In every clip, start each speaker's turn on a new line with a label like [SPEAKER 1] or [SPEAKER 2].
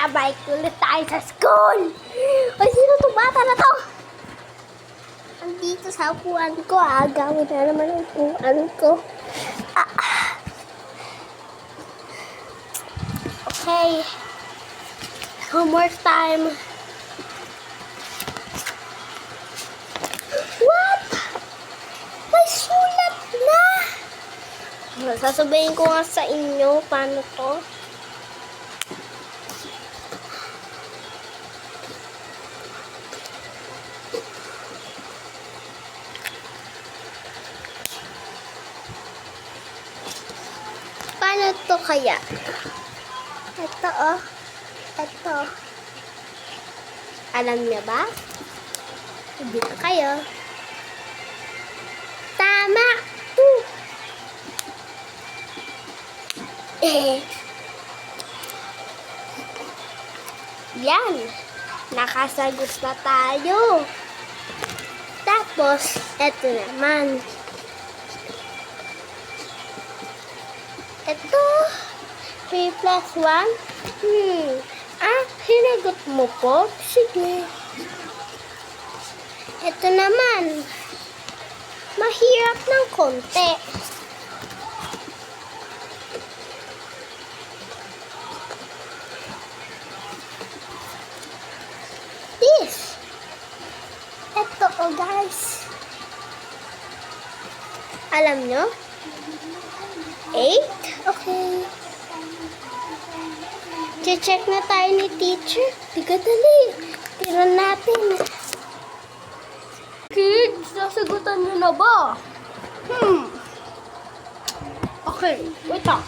[SPEAKER 1] Balik ulit tayo sa school. Ay, sino itong bata na to? Andito sa upuan ko. Agawin na naman ang upuan ko. Okay. Homework time. What? May sulat na. Sasabihin ko nga sa inyo paano to. Paano to kaya? Ito oh. Ito. Alam niyo ba? Dito kayo. Tama. Yan. Nakasagot na tayo. Tapos, eto naman. Ito. 3 plus 1. Sinagot mo po? Sige. Ito naman. Mahirap ng konti. This. Ito guys. Alam nyo? 8? Okay. Check na tayo ni teacher. Tiga dali. Tiran natin. Kids, nasagutan nyo na ba? Okay, wait up.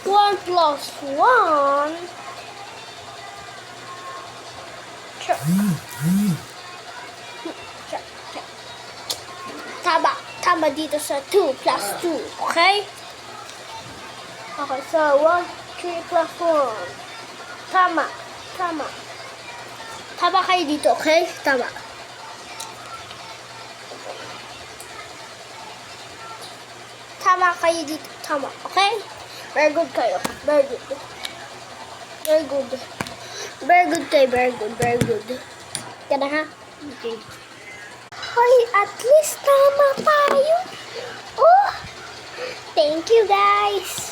[SPEAKER 1] 1 plus 1. Check. Tama dito sa 2 plus 2. Okay? Okay, so 3 plus 1. Tama. Tama kayo dito, okay? Tama. Tama kayo dito. Tama, okay? Very good kayo. Very good. Very good. Very good kayo. Very good. Kana ha? Okay. Hoy, at least tama tayo. Oh! Thank you, guys.